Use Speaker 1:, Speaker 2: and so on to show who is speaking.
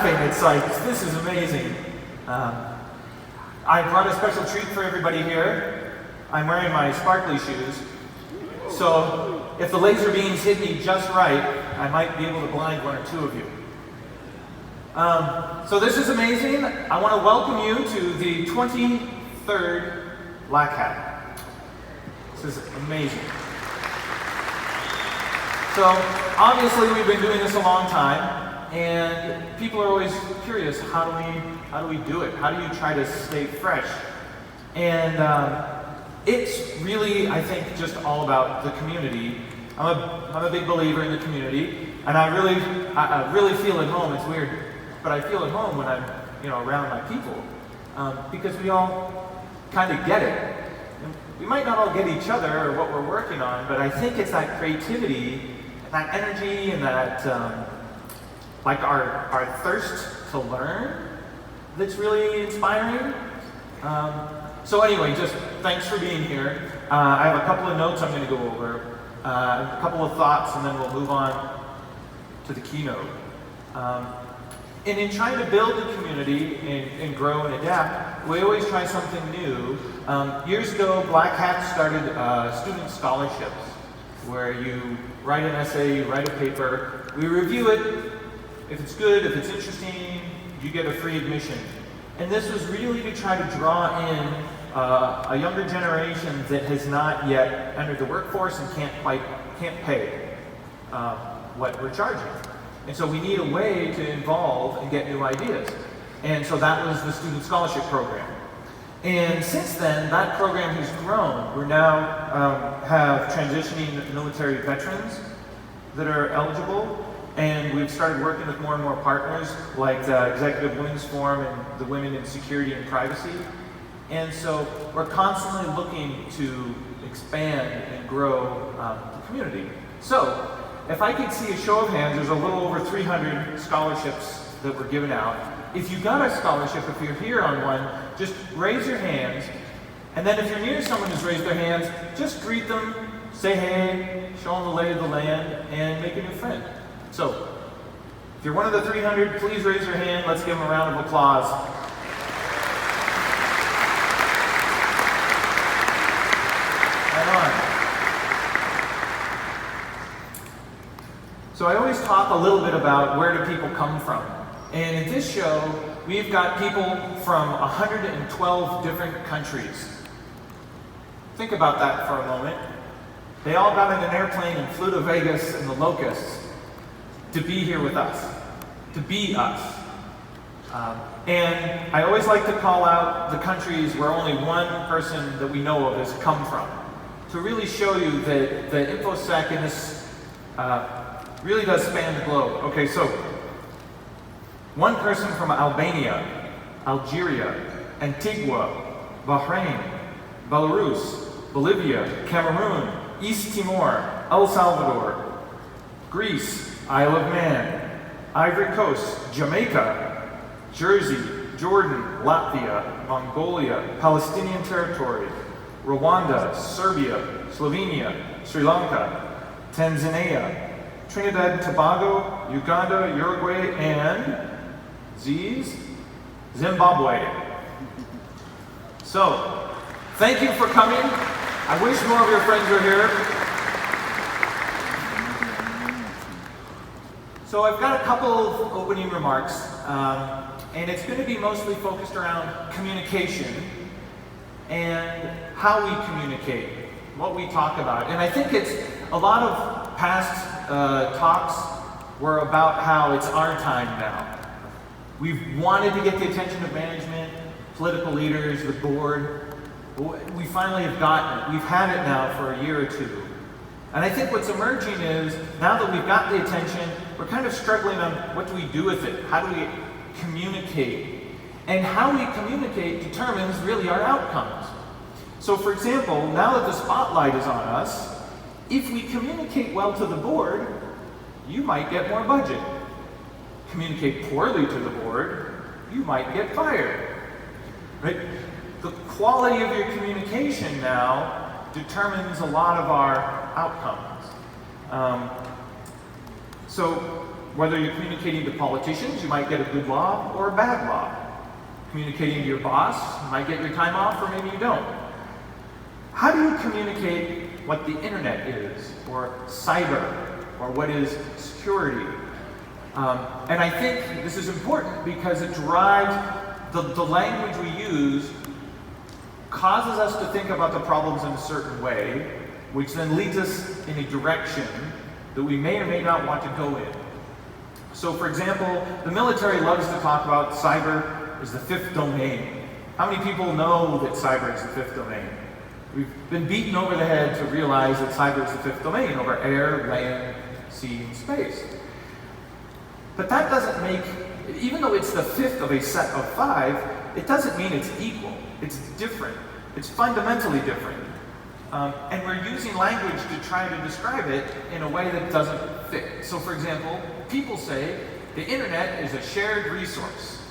Speaker 1: laughing. It's like, this is amazing. I brought a special treat for everybody here. I'm wearing my sparkly shoes. So if the laser beams hit me just right, I might be able to blind one or two of you. So this is amazing. I want to welcome you to the 23rd Black Hat. This is amazing. So obviously we've been doing this a long time, and people are always curious, how do we do it? How do you try to stay fresh? And it's really, I think, just all about the community. I'm a big believer in the community, and I really feel at home. It's weird, but I feel at home when I'm around my people, because we all kind of get it. And we might not all get each other or what we're working on, but I think it's that creativity, and that energy, and that like our thirst to learn that's really inspiring. So anyway, just thanks for being here. I have a couple of notes I'm going to go over, a couple of thoughts, and then we'll move on to the keynote. And in trying to build a community and grow and adapt, we always try something new. Years ago, Black Hat started student scholarships, where you write an essay, you write a paper, we review it. If it's good, if it's interesting, you get a free admission. And this was really to try to draw in a younger generation that has not yet entered the workforce and can't pay what we're charging. And so we need a way to involve and get new ideas. And so that was the Student Scholarship Program. And since then, that program has grown. We now have transitioning military veterans that are eligible. And we've started working with more and more partners, like the Executive Women's Forum and the Women in Security and Privacy. And so we're constantly looking to expand and grow the community. So if I could see a show of hands, there's a little over 300 scholarships that were given out. If you got a scholarship, if you're here on one, just raise your hands. And then if you're near someone who's raised their hands, just greet them, say hey, show them the lay of the land, and make a new friend. So, if you're one of the 300, please raise your hand. Let's give them a round of applause. Right on. So I always talk a little bit about where do people come from. And in this show, we've got people from 112 different countries. Think about that for a moment. They all got in an airplane and flew to Vegas in the Locusts to be here with us, to be us. And I always like to call out the countries where only one person that we know of has come from, to really show you that the InfoSec in this really does span the globe. Okay, so one person from Albania, Algeria, Antigua, Bahrain, Belarus, Bolivia, Cameroon, East Timor, El Salvador, Greece, Isle of Man, Ivory Coast, Jamaica, Jersey, Jordan, Latvia, Mongolia, Palestinian territory, Rwanda, Serbia, Slovenia, Sri Lanka, Tanzania, Trinidad and Tobago, Uganda, Uruguay, and Zimbabwe. So, thank you for coming. I wish more of your friends were here. So I've got a couple of opening remarks, and it's going to be mostly focused around communication and how we communicate, what we talk about. And I think it's a lot of past talks were about how it's our time now. We've wanted to get the attention of management, political leaders, the board. We finally have gotten it. We've had it now for a year or two. And I think what's emerging is, now that we've got the attention, we're kind of struggling on what do we do with it? How do we communicate? And how we communicate determines really our outcomes. So for example, now that the spotlight is on us, if we communicate well to the board, you might get more budget. Communicate poorly to the board, you might get fired. Right? The quality of your communication now determines a lot of our outcomes. So Whether you're communicating to politicians, you might get a good law or a bad law. Communicating to your boss, you might get your time off or maybe you don't. How do you communicate what the internet is, or cyber, or what is security? And I think this is important because it drives the language we use, causes us to think about the problems in a certain way, which then leads us in a direction that we may or may not want to go in. So for example, the military loves to talk about cyber is the fifth domain. How many people know that cyber is the fifth domain? We've been beaten over the head to realize that cyber is the fifth domain over air, land, sea, and space. But that doesn't make, even though it's the fifth of a set of 5, it doesn't mean it's equal. It's different. It's fundamentally different. And we're using language to try to describe it in a way that doesn't fit. So for example, people say the internet is a shared resource.